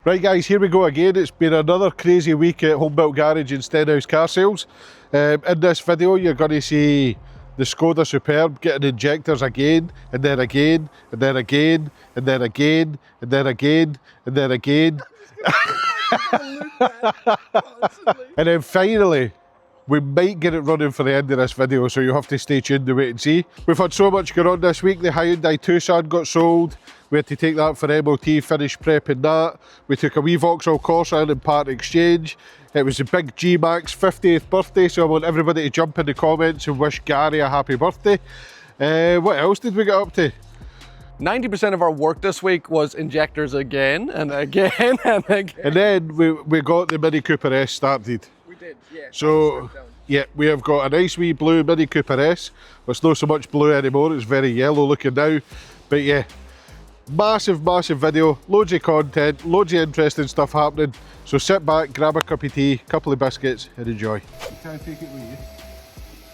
Right guys, here we go again. It's been another crazy week at Home Built Garage and Stenhouse Car Sales. In this video you're going to see the Skoda Superb getting injectors again, and then again, and then again, and then again, and then again, and then again. And then finally, we might get it running for the end of this video, so you have to stay tuned to wait and see. We've had so much going on this week. The Hyundai Tucson got sold. We had to take that for MOT, finish prepping that. We took a wee Vauxhall Corsa in part exchange. It was the big G-Max 50th birthday, so I want everybody to jump in the comments and wish Gary a happy birthday. What else did we get up to? 90% of our work this week was injectors again and again and again. And then we got the Mini Cooper S started. We did, yeah. So, yeah, we have got a nice wee blue Mini Cooper S. It's not so much blue anymore, it's very yellow looking now. But yeah, massive video, loads of content, loads of interesting stuff happening. So sit back, grab a cup of tea, couple of biscuits and enjoy. You can't take it with you.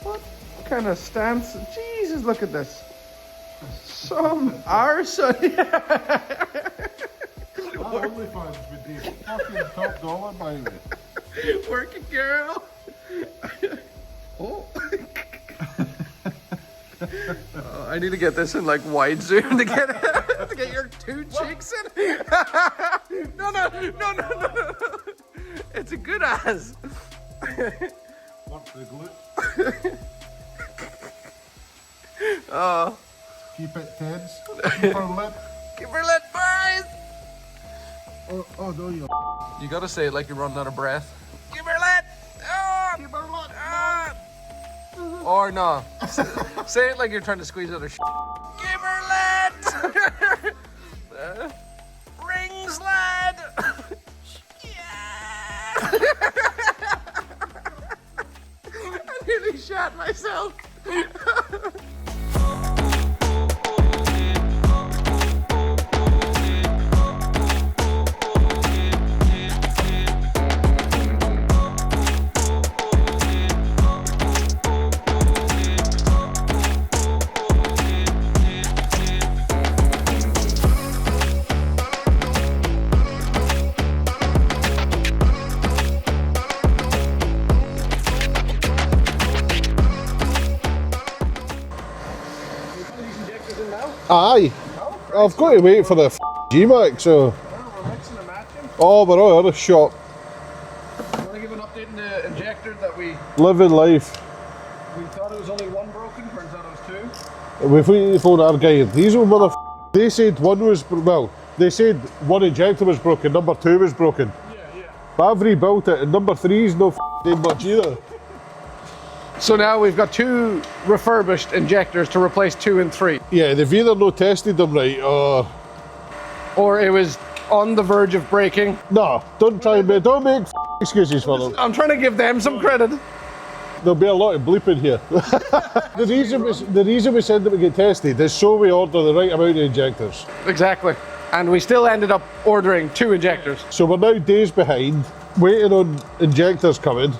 What kind of stance? Jesus, look at this. Some arse. OnlyFans would be fucking top dollar, by the way. Working girl. Oh. Oh, I need to get this in like wide zoom to get your two cheeks in. No. It's a good ass. What's the glute? Oh. Keep it tense. Keep her lit. Keep her lit, boys. Oh no, you. You gotta say it like you're running out of breath. Keep her lit. Oh. Keep her lit. Or no. Say it like you're trying to squeeze out her shit. Keep her lit. Rings, lad. Yeah. I nearly shot myself. Aye. I've got to wait for the G-Max, so. We're mixing and matching. Oh, we're all out of shop. You want to give an update on the injector that we Living life. thought it was only one broken, turns out it was two. We've waited to phone our guy. Diesel they said one was, well, they said one injector was broken, number 2 was broken. Yeah. But I've rebuilt it, and number 3 is no doing much either. So now we've got 2 refurbished injectors to replace 2 and 3. Yeah, they've either not tested them right, Or it was on the verge of breaking. no, don't make excuses for them. I'm trying to give them some credit. There'll be a lot of bleeping here. The reason we said that we get tested is so we order the right amount of injectors. Exactly. And we still ended up ordering 2 injectors. So we're now days behind, waiting on injectors coming,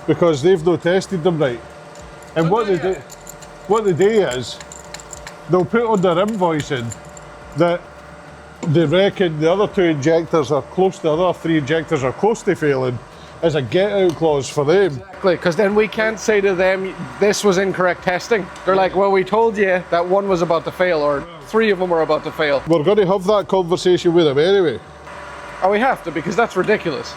because they've not tested them right. And what they do is, they'll put on their invoicing that they reckon the other 2 injectors are close, the other 3 injectors are close to failing, as a get-out clause for them. Exactly, because then we can't say to them, this was incorrect testing. They're like, well, we told you that 1 was about to fail, or 3 of them were about to fail. We're going to have that conversation with them anyway. Oh, we have to, because that's ridiculous.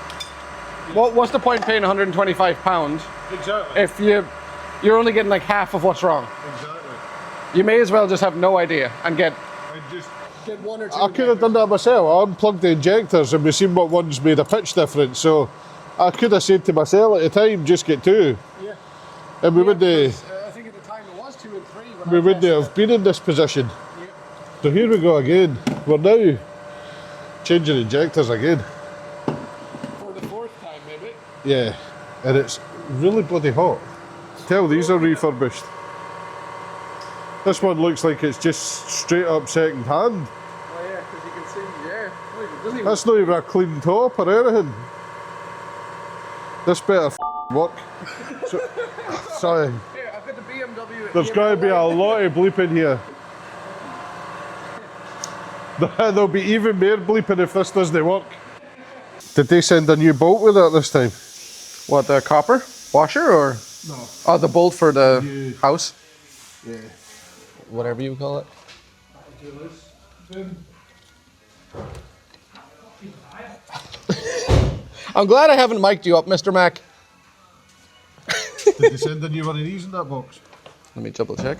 What's the point paying £125 Exactly. if you're only getting like half of what's wrong? Exactly. You may as well just have no idea and get 1 or 2. I could have done that myself. I unplugged the injectors and we've seen what one's made a pitch difference, so I could have said to myself at the time, just get 2. Yeah. And we wouldn't I think at the time it was 2 and 3. we wouldn't have been in this position. Yeah. So here we go again. We're now changing injectors again. For the 4th time, maybe. Yeah, and it's really bloody hot. Tell these are refurbished. This one looks like it's just straight up second hand. Oh yeah, because you can see, yeah. Doesn't even That's not even a clean top or anything. This better work. So, sorry. Here, I've got the BMW. There's got to be a lot of bleep in here. There'll be even more bleeping if this doesn't work. Did they send a new bolt with it this time? What, the copper washer or? No. Oh, the bolt for the house? Yeah. Whatever you call it. I'm glad I haven't mic'd you up, Mr. Mac. Did they send a new one of these in that box? Let me double check.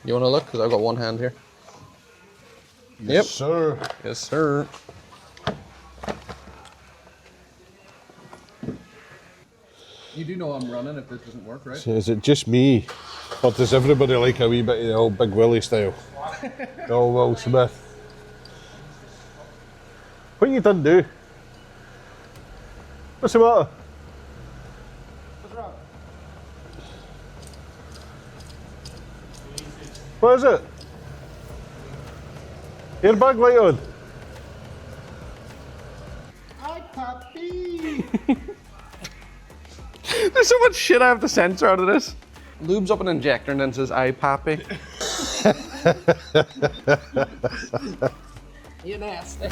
You want to look? Because I've got one hand here. Yep. Sir. Yes, sir. You do know I'm running if this doesn't work, right? So is it just me? Or does everybody like a wee bit of the old Big Willie style? The old Will Smith. What you done do? What's the matter? What is it? Airbag light on. Hi, puppy. There's so much shit I have to censor out of this. Lubes up an injector and then says, "Aye, pappy." You nasty.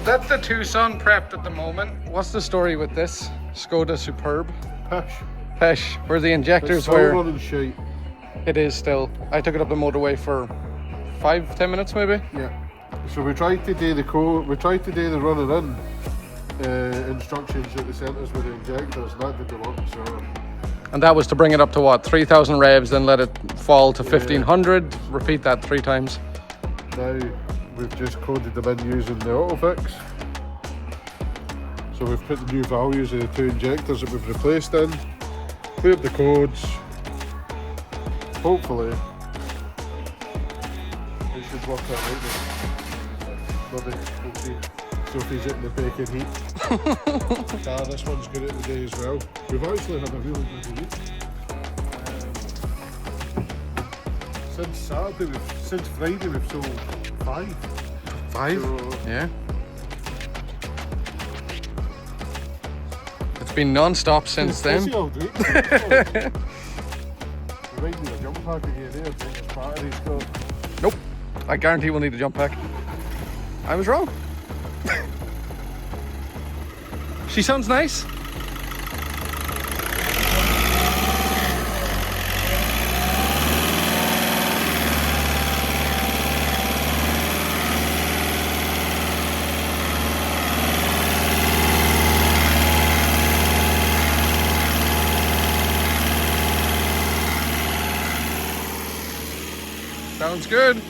That's the Tucson prepped at the moment. What's the story with this Skoda Superb? Pesh, where the injectors were. Running shite. It is still. I took it up the motorway for 5-10 minutes maybe. Yeah. So we tried to do the running in instructions at the centres with the injectors, and that didn't work. So. And that was to bring it up to what, 3,000 revs, then let it fall to 1,500. Repeat that 3 times. Now we've just coded them in using the autofix. So we've put the new values of the 2 injectors that we've replaced in, cleared the codes. Hopefully it should work out right now. Maybe, we'll see. Sophie's hitting the bacon heat. This one's good at the day as well. We've actually had a really good week. Since Friday we've sold 5. 5? So, yeah. It's been non-stop since then. We might need a jump pack again here. This battery's gone. Nope. I guarantee we'll need a jump pack. I was wrong. She sounds nice. Sounds good.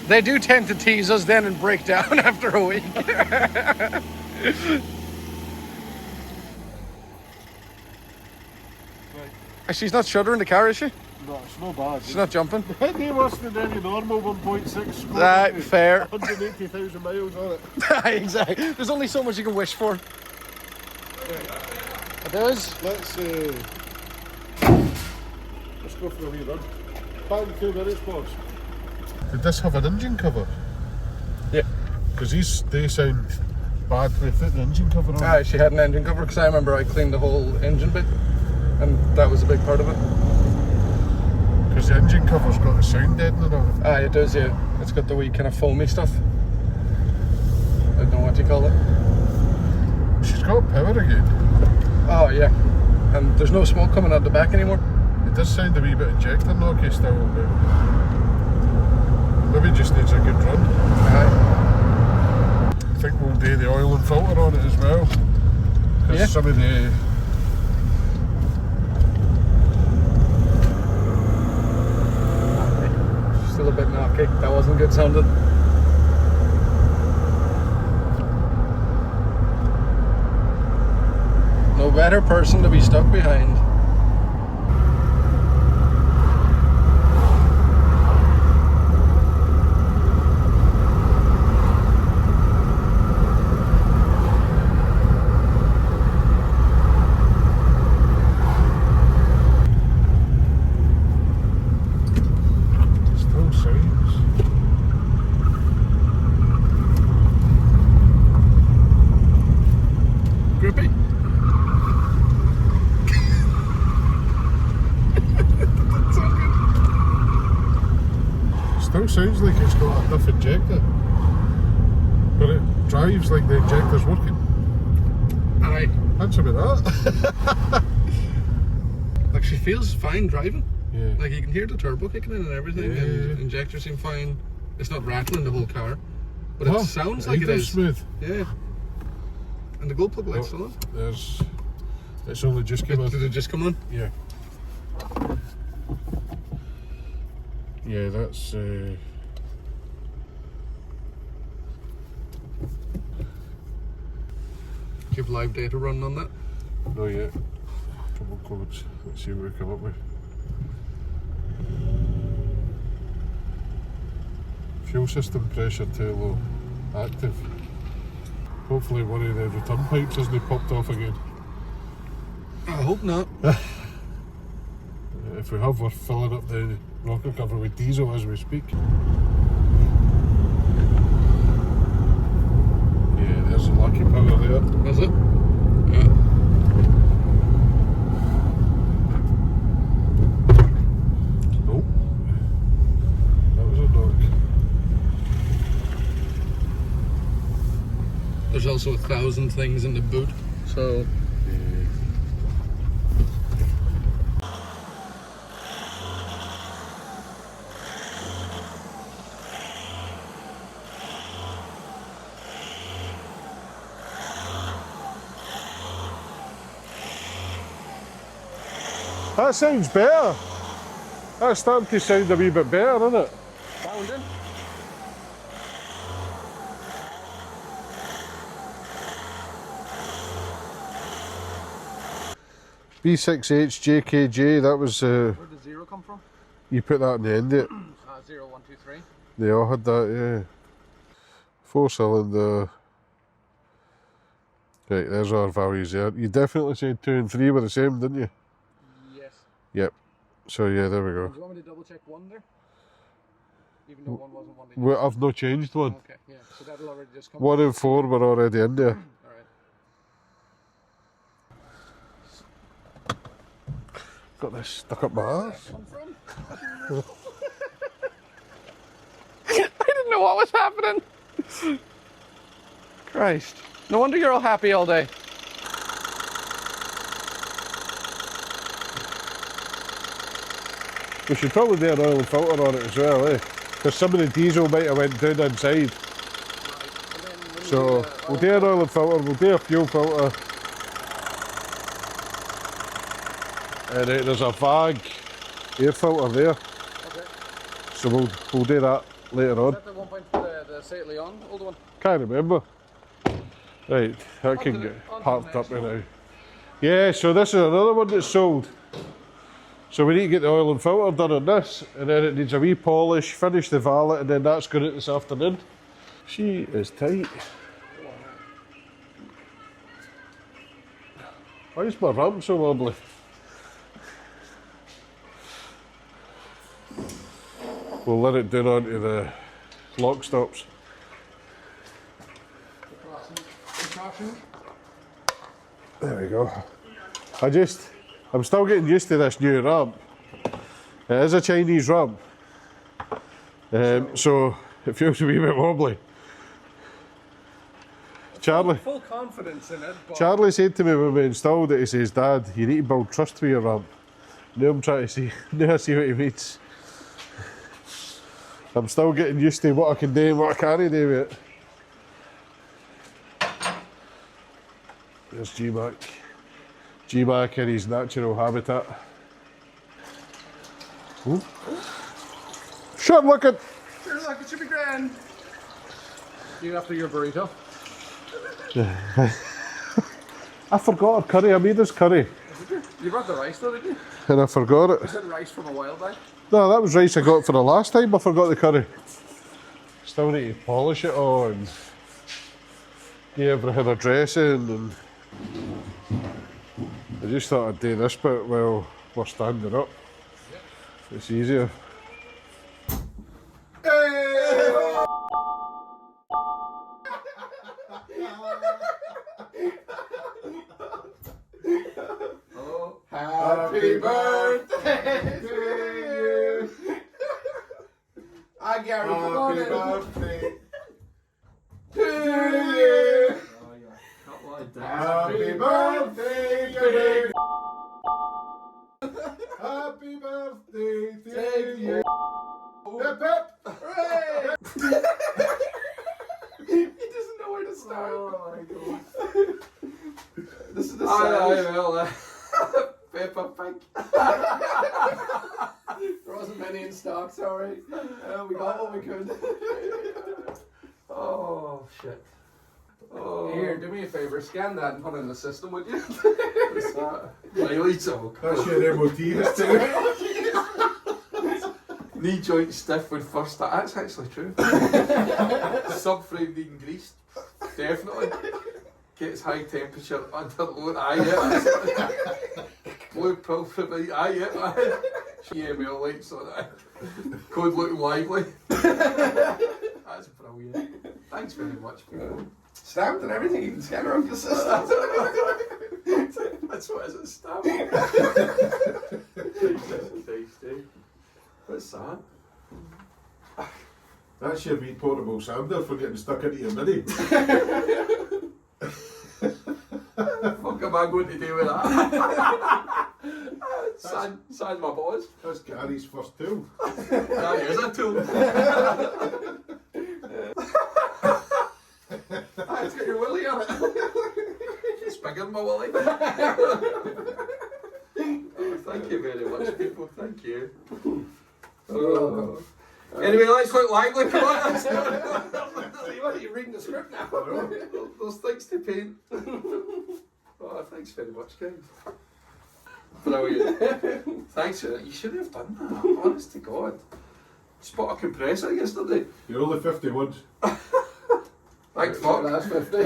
They do tend to tease us then and break down after a week. She's not shuddering the car, is she? No, it's no bad. She's not jumping. They worse than any normal 1.6 Skoda. Right, fair. 180,000 miles on it. Exactly. There's only so much you can wish for. It does. Let's go for a wee run. Back in 2 minutes, boss. Did this have an engine cover? Yeah. Because they sound bad when they put the engine cover on. She had an engine cover because I remember I cleaned the whole engine bit, and that was a big part of it. Because the engine cover's got the sound deadening on it. It does, yeah. It's got the wee kind of foamy stuff. I don't know what you call it. She's got power again. Oh yeah, and there's no smoke coming out the back anymore. It does sound a wee bit injector knocky still, but maybe just needs a good run. I think we'll do the oil and filter on it as well. Because some of the still a bit knocky. That wasn't good sounding. better person to be stuck behind. Still sounds like it's got a diff injector, but it drives like the injector's working. Aye. That's about that. Like, she feels fine driving. Yeah. Like, you can hear the turbo kicking in and everything, Yeah, and yeah. injectors seem fine. It's not rattling the whole car, but Oh, it sounds like it ideal is. smooth. Yeah. And the glow plug light's still on. It's only just come on. Did it just come on? Yeah. Yeah, that's. Do you have live data running on that? Not yet. Trouble codes. Let's see what we come up with. Fuel system pressure too low. Active. Hopefully one of the return pipes hasn't popped off again. I hope not. If we have, we're filling up the rocker cover with diesel as we speak. Yeah, there's a lucky power there. Is it? Yeah. Oh, that was a dog. There's also 1,000 things in the boot, so. That sounds better. That's starting to sound a wee bit better, isn't it? Sounding? B6H JKJ, that was, Where did 0 come from? you put that in the end of it. 0, 1, 2, 3. They all had that, yeah. 4-cylinder. Right, there's our values there. You definitely said 2 and 3 were the same, didn't you? Yes. Yep. So yeah, there we Do go. you want me to double check 1 there? Even though 1 wasn't 1 that you Well, I've not changed one. Okay, yeah. So that'll already just come. 1 and 4 were already in there. Alright. Got this stuck up my arse. Come from? I didn't know what was happening. Christ. No wonder you're all happy all day. We should probably do an oil and filter on it as well, eh? Because some of the diesel might have went down inside. So we'll do an oil and filter, we'll do a fuel filter. And then there's a VAG air filter there. Okay. So we'll do that later on. Is that the 1.4, the Seat Leon, older one? Can't remember. Right, that can get parked up now. Yeah, so this is another one that's sold. So we need to get the oil and filter done on this, and then it needs a wee polish, finish the valet, and then that's going out this afternoon. She is tight. Why is my ramp so wobbly? We'll let it down onto the lock stops. There we go. I'm still getting used to this new ramp. It is a Chinese ramp. So it feels a wee bit wobbly. Full confidence in it, but Charlie said to me when we installed it, he says, Dad, you need to build trust for your ramp. Now I'm trying to see, now I see what he means. I'm still getting used to what I can do and what I can't do with it. There's G-Mac. G-Mac in his natural habitat. Ooh. Shut looking! you're like, it should be grand. You after your burrito? I forgot our curry. I made us curry. You brought the rice though, didn't you? And I forgot it. You said rice from a while back. No, that was rice I got for the last time. I forgot the curry. Still need to polish it all and give everything a dressing. And I just thought I'd do this bit while we're standing up. It's easier. Hello. Happy birthday to you. Hi Gary, come on in. Happy birthday to you. Happy birthday to you. Happy birthday to you. Hip hip. Hooray. He doesn't know where to start. Oh my god. This is the sound. Peppa Pig. There wasn't many in stock, sorry. We got what we could. Oh shit. Oh. Here, do me a favour, scan that and put it in the system, would you? Really so. That's your MOT history. Knee joint stiff when first start. That's actually true. Subframe needing greased. Definitely. Gets high temperature under load. Blue pill for me. GML lights on it. Code looking lively. That's brilliant. Thanks very much, people. Stamped and everything, you can scan around the system. That's what is it, stamped? Tasty. What's that? That's your wee portable sander for getting stuck into your mini. Fuck am I going to do with that? Sand my balls. That's Gary's first tool. That is a tool. It's got your willy on it. It's bigger than my willy. Oh, thank you very much, people. Thank you. Oh. Anyway, let's look lively. Come on. Why are you reading the script now? There's things to paint. Oh, thanks very much, guys. Brilliant. Thanks for that. You should have done that. Honest to God. Just bought a compressor yesterday. You're only 51. Thank fuck. That's 50.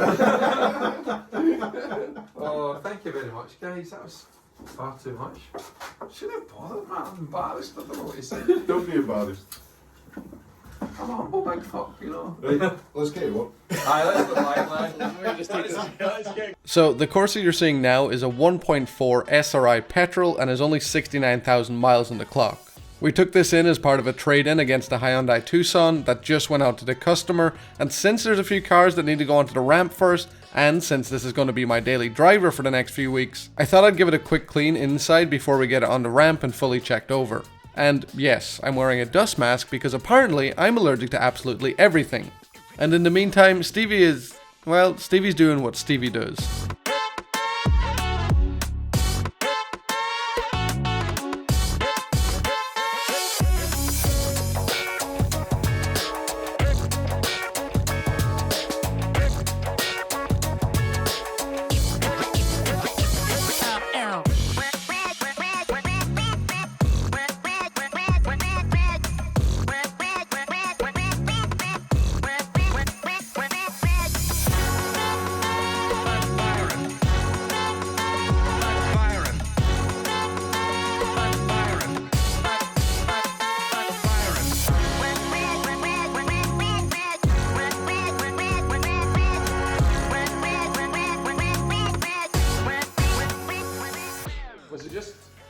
Oh, thank you very much, guys. That was far too much. Should have bothered, man. I'm embarrassed. I don't know what to say. Don't be embarrassed. I'm a humble big fuck, you know. Right, let's get it up. Aye, that's the line. So the Corsa you're seeing now is a 1.4 SRI petrol and is only 69,000 miles on the clock. We took this in as part of a trade-in against a Hyundai Tucson that just went out to the customer, and since there's a few cars that need to go onto the ramp first, and since this is going to be my daily driver for the next few weeks, I thought I'd give it a quick clean inside before we get it on the ramp and fully checked over. And yes, I'm wearing a dust mask because apparently I'm allergic to absolutely everything. And in the meantime, Stevie's doing what Stevie does.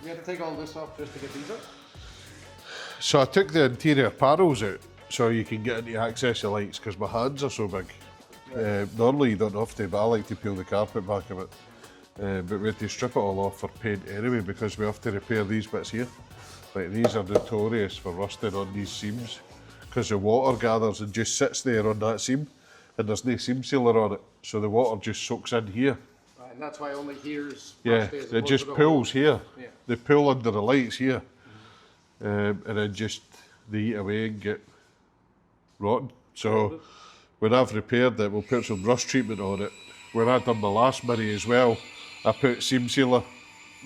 We had to take all this off just to get these up? So I took the interior panels out so you can get into access the lights because my hands are so big. Normally you don't have to, but I like to peel the carpet back a bit. But we had to strip it all off for paint anyway because we have to repair these bits here. Like these are notorious for rusting on these seams because the water gathers and just sits there on that seam and there's no seam sealer on it. So the water just soaks in here. Right, and that's why only here's It just pools here. Yeah. They pull under the lights here. And then just they eat away and get rotten. So when I've repaired it, we'll put some rust treatment on it. When I done my last Mini as well, I put seam sealer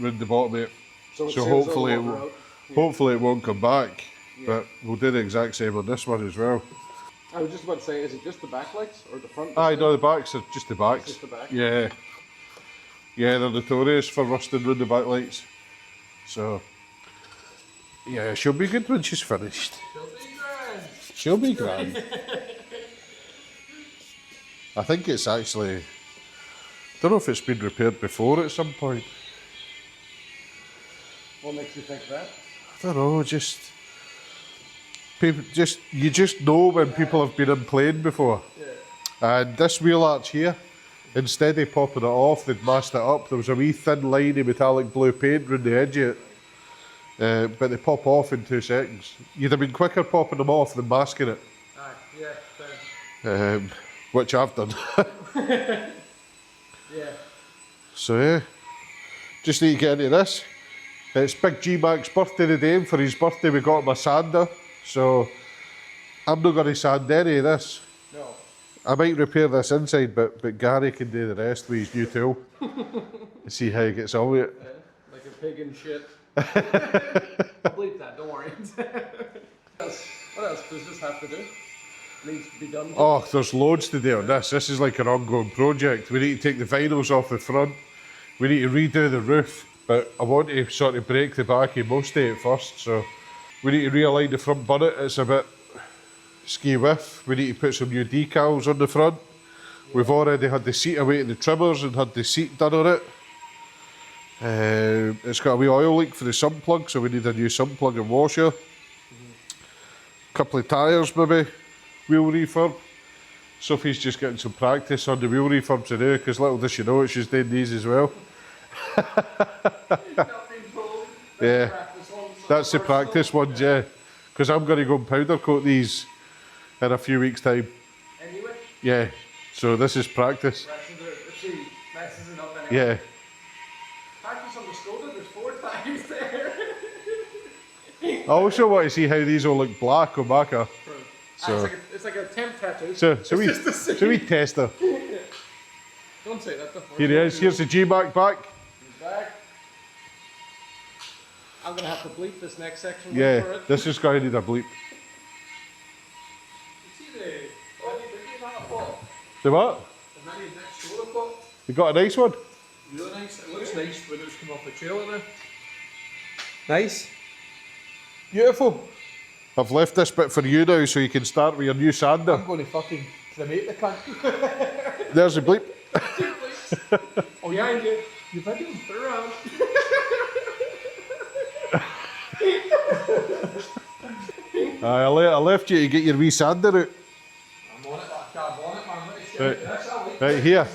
around the bottom of it. So, So hopefully it won't come back. Yeah. But we'll do the exact same on this one as well. I was just about to say, is it just the backlights or the front? Aye, no, the backs are just the backs. Just the back? Yeah. Yeah, they're notorious for rusting round the backlights. So, yeah, she'll be good when she's finished. She'll be grand. I think it's actually, don't know if it's been repaired before at some point. What makes you think that? I don't know, just people you just know when people have been in plane before. Yeah. And this wheel arch here, instead of popping it off, they'd masked it up. There was a wee thin line of metallic blue paint around the edge of it. But they pop off in 2 seconds. You'd have been quicker popping them off than masking it. Aye, yeah, fair. Which I've done. Yeah. So yeah, just need to get into this. It's Big G-Mac's birthday today, and for his birthday we got him a sander. So I'm not going to sand any of this. No. I might repair this inside, but Gary can do the rest with his new tool. See how he gets on with it. Yeah, like a pig in shit. I'll bleep that, don't worry. What else does this have to do? Needs to be done? Oh, there's loads to do on this. This is like an ongoing project. We need to take the vinyls off the front. We need to redo the roof, but I want to sort of break the back of most of it first. So we need to realign the front bonnet. It's a bit ski whiff. We need to put some new decals on the front. We've already had the seat away to the trimmers and had the seat done on it. It's got a wee oil leak for the sump plug, so we need a new sump plug and washer. Couple of tyres maybe. Wheel refurb. Sophie's just getting some practice on the wheel refurbs today, because little does she know it, she's doing these as well. Yeah, that's the practice ones, yeah. Because I'm going to go and powder coat these in a few weeks' time. Anyway? Yeah, so this is practice. Messes it up anyway. Yeah. Practice on the Skoda, there's 4 tires there. I also want to see how these all look black on Macca. So, It's like a temp tattoo. so we tester. Don't say that before. Here he is, here's the G-Mac back. He's back. I'm going to have to bleep this next section. Yeah, For it. this is going to need a bleep. You see The what? the many next show I've got? You got a nice one? Really nice. It looks nice when it's come off the trailer now. Nice. Beautiful. I've left this bit for you now so you can start with your new sander. I'm going to fucking cremate the cunt. There's the bleep. Oh yeah, and you better put it around. I left you to get your wee sander out. I'm on it, I can't on it, man. Let me show you this, I'll leave. Right here.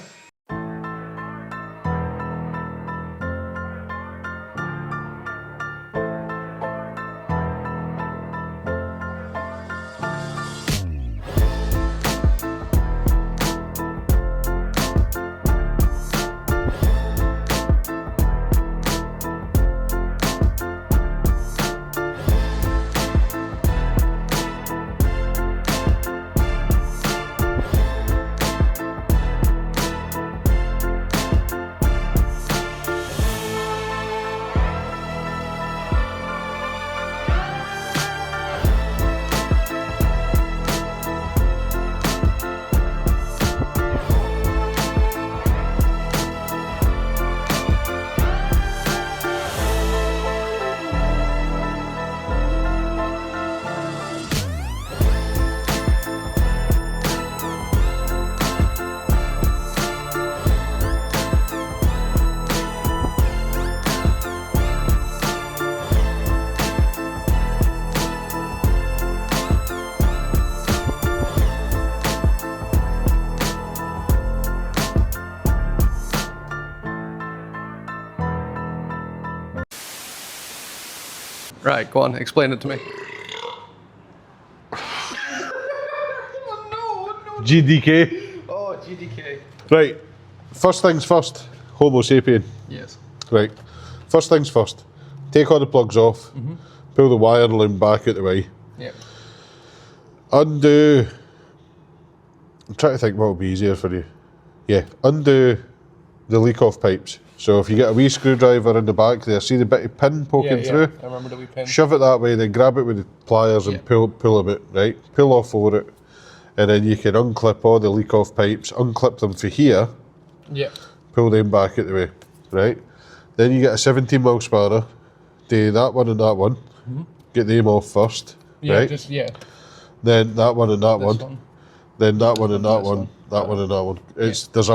Right, go on, explain it to me. GDK. Oh, GDK. Right, first things first, Homo sapien. Yes. Right, first things first, take all the plugs off, pull the wire loom back out the way, Yeah. undo, I'm trying to think what will be easier for you. Yeah, undo the leak off pipes. So if you get a wee screwdriver in the back there, see the bitty pin poking through? I remember the wee pin. Shove it that way, then grab it with the pliers and pull them out, right? Pull off over it, and then you can unclip all the leak-off pipes, unclip them for here, pull them back out the way, right? Then you get a 17mm spanner, do that one and that one, get them off first, right? Then that one and that one, then that one and that one, that one and that one. There's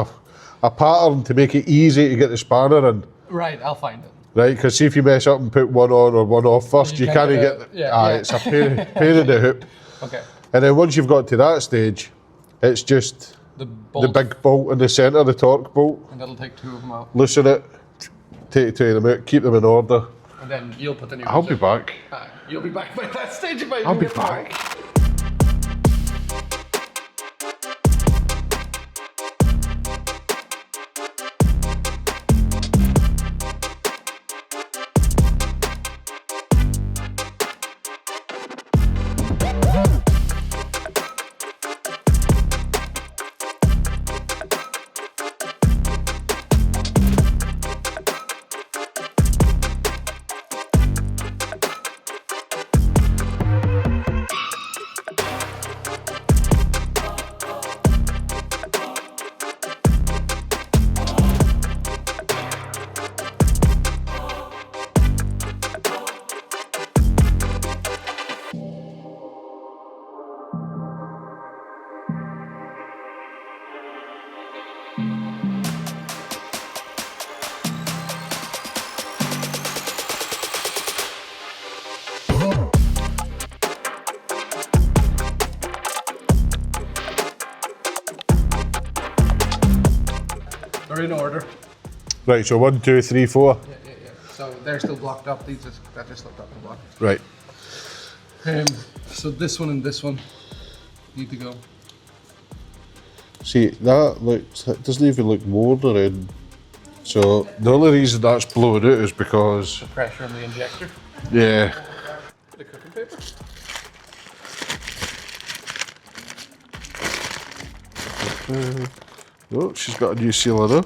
a pattern to make it easy to get the spanner in. Right, I'll find it. Right, because see if you mess up and put one on or one off first, you can't get it's a pain in the hoop. Okay. And then once you've got to that stage, it's just the big bolt in the centre, the torque bolt. And that'll take 2 of them out. Loosen it, take 2 of them out, keep them in order. And then you'll put the new I'll be back. You'll be back by that stage. I'll be back. They're in order. Right, so 1, 2, 3, 4. Yeah. So they're still blocked up. That just looked up the block. Right. So this one and this one need to go. See, that doesn't even look molded in. So the only reason that's blowing out is because Pressure on the injector. yeah. The cooking paper. Oh, she's got a new seal on her.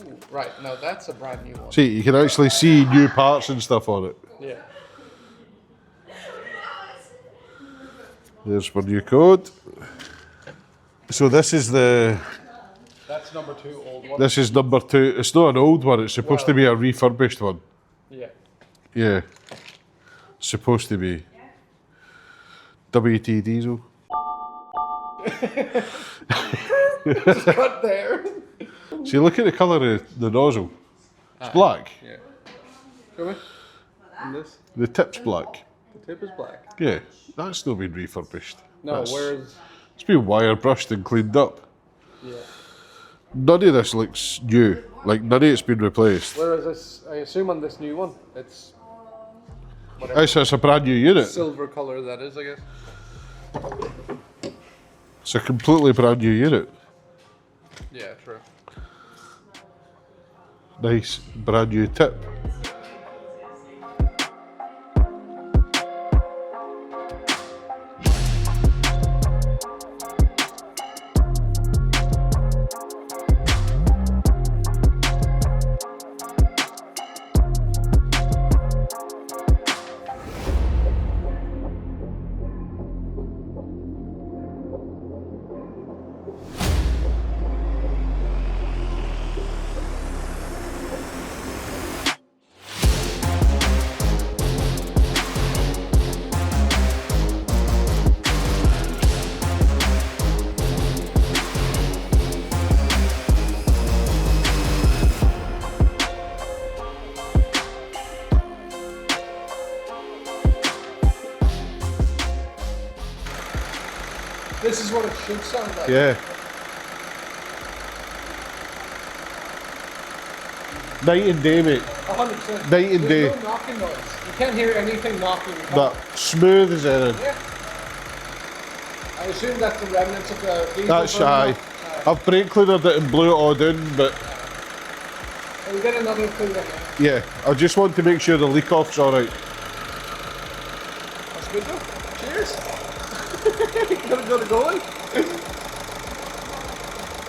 Ooh, right, now that's a brand new one. See, you can actually see new parts and stuff on it. Yeah. There's my new code. So this is That's number 2, old one. this is number 2. It's not an old one, it's supposed to be a refurbished one. Yeah. Yeah. It's supposed to be. WT diesel. Cut there. See, look at the colour of the nozzle. It's black. Yeah. Show me. And this? The tip's black. The tip is black. Yeah, that's not been refurbished. No, where's... It's been wire brushed and cleaned up. Yeah. None of this looks new. Like, none of it's been replaced. Whereas this, I assume on this new one, it's... whatever It's a brand new unit. silver colour that is, I guess. It's a completely brand new unit. Yeah, true. Nice brand new tip. This is what it should sound like. Yeah. Night and day, mate. 100%. Night and day. There's no knocking noise. You can't hear anything knocking. That smooth as anything. Yeah. I assume that's the remnants of the diesel. That's shy. I've brake cleanered it and blew it all down, but We'll get another clean up. yeah, I just want to make sure the leak off's alright. That's good though. Cheers. Gonna go in?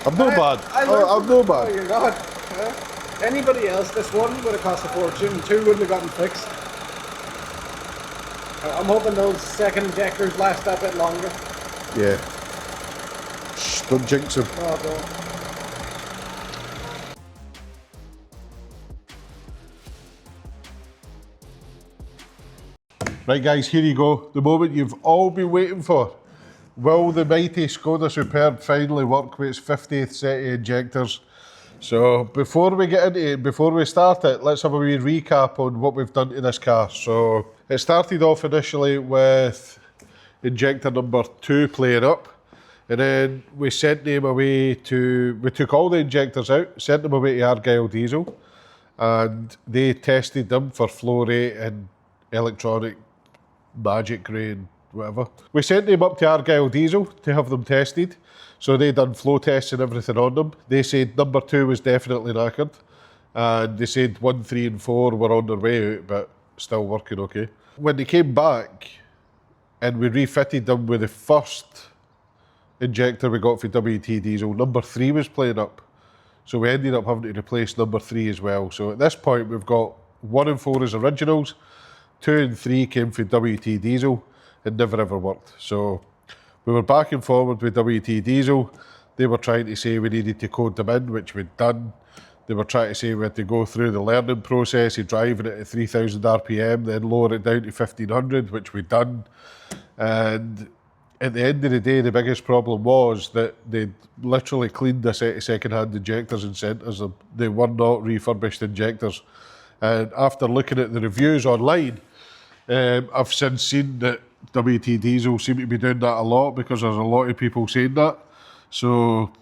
I'm no bad. I learned I'm no Oh, bad. you're not. Anybody else, this one would have cost a fortune, 2 wouldn't have gotten fixed. I'm hoping those second injectors last that bit longer. Yeah. Shh, don't jinx them. Oh, don't. Right guys, here you go. The moment you've all been waiting for. Will the mighty Skoda Superb finally work with its 50th set of injectors? So before we get into it, before we start it, let's have a wee recap on what we've done to this car. So it started off initially with injector number 2 playing up, and then we sent them away to, we took all the injectors out, sent them away to Argyle Diesel, and they tested them for flow rate and electronic magic grey and whatever. We sent them up to Argyle Diesel to have them tested. So they done flow tests and everything on them. They said number 2 was definitely knackered. And they said 1, 3 and 4 were on their way out, but still working okay. When they came back and we refitted them with the first injector we got for WT Diesel, number 3 was playing up. So we ended up having to replace number 3 as well. So at this point we've got 1 and 4 as originals, 2 and 3 came from WT Diesel and never ever worked. So we were back and forward with WT Diesel. They were trying to say we needed to code them in, which we'd done. They were trying to say we had to go through the learning process of driving it at 3,000 RPM, then lower it down to 1,500, which we'd done. And at the end of the day, the biggest problem was that they'd literally cleaned a set of second-hand injectors and sent us them. They were not refurbished injectors. And after looking at the reviews online, I've since seen that WT Diesel seem to be doing that a lot because there's a lot of people saying that. So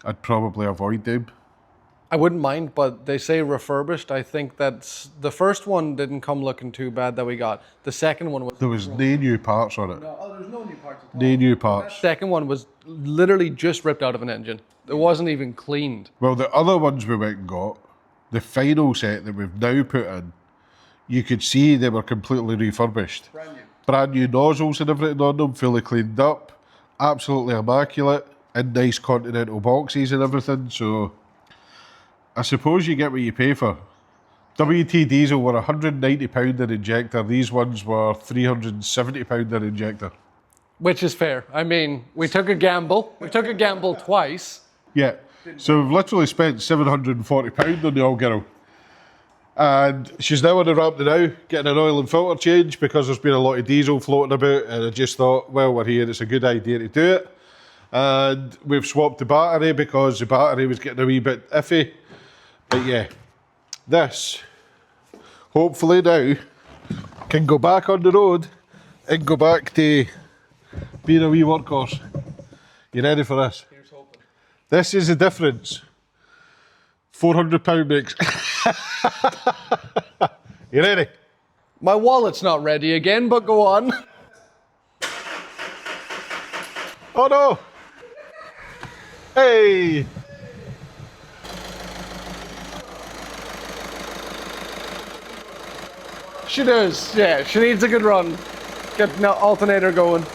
I'd probably avoid them. I wouldn't mind, but they say refurbished. I think that's the first one didn't come looking too bad that we got. The second one was There was no new parts on it. no, there's no new parts at all. No new parts. Second one was literally just ripped out of an engine. It wasn't even cleaned. Well, the other ones we went and got, the final set that we've now put in, you could see they were completely refurbished. Brand new nozzles and everything on them, fully cleaned up, absolutely immaculate, in nice Continental boxes and everything. So I suppose you get what you pay for. WT Diesel were £190 an injector. These ones were £370 an injector. Which is fair. I mean, we took a gamble. We took a gamble twice. Yeah. So we've literally spent £740 on the old girl. And she's now on the ramp now, getting an oil and filter change because there's been a lot of diesel floating about, and I just thought, well, we're here, it's a good idea to do it. And we've swapped the battery because the battery was getting a wee bit iffy. But yeah, this, hopefully now, can go back on the road and go back to being a wee workhorse. You ready for this? Here's hoping. This is the difference. £400 mix. You ready? My wallet's not ready again, but go on. Oh no! Hey! She does, yeah. She needs a good run. Get the alternator going.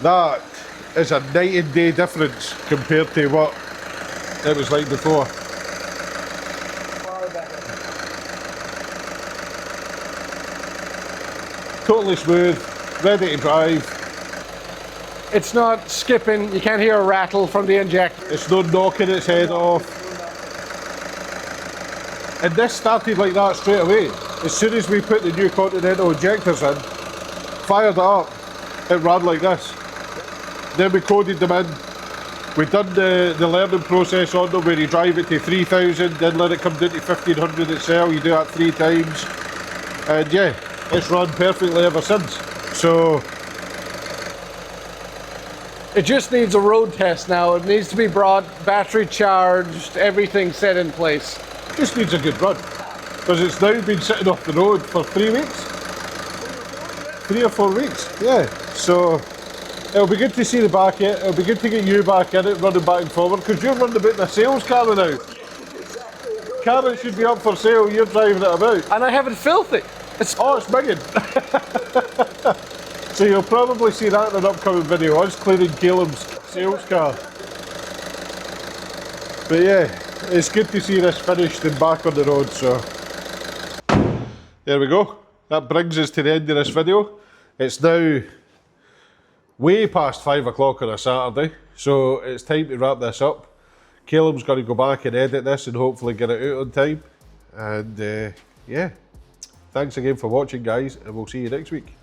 That is a night and day difference compared to what it was like before. Far better. Totally smooth, ready to drive. It's not skipping. You can't hear a rattle from the injector. It's not knocking its head off. And this started like that straight away. As soon as we put the new Continental injectors in, fired it up, it ran like this. Then we coded them in. We've done the learning process on them where you drive it to 3,000, then let it come down to 1,500 itself. You do that 3 times. And yeah, it's run perfectly ever since. So It just needs a road test now. It needs to be brought, battery charged, everything set in place. just needs a good run. Because it's now been sitting off the road for 3 weeks. 3 or 4 weeks, yeah. So it'll be good to see the back of it. It'll be good to get you back in it, running back and forward, because you're running about in a sales car now. Car that should be up for sale, you're driving it about. And I have it filthy. It's biggin'. So you'll probably see that in an upcoming video, us cleaning Caleb's sales car. But yeah, it's good to see this finished and back on the road, so there we go. That brings us to the end of this video. It's now way past 5 o'clock on a Saturday, so it's time to wrap this up. Caleb's got to go back and edit this and hopefully get it out on time. And yeah, thanks again for watching, guys, and we'll see you next week.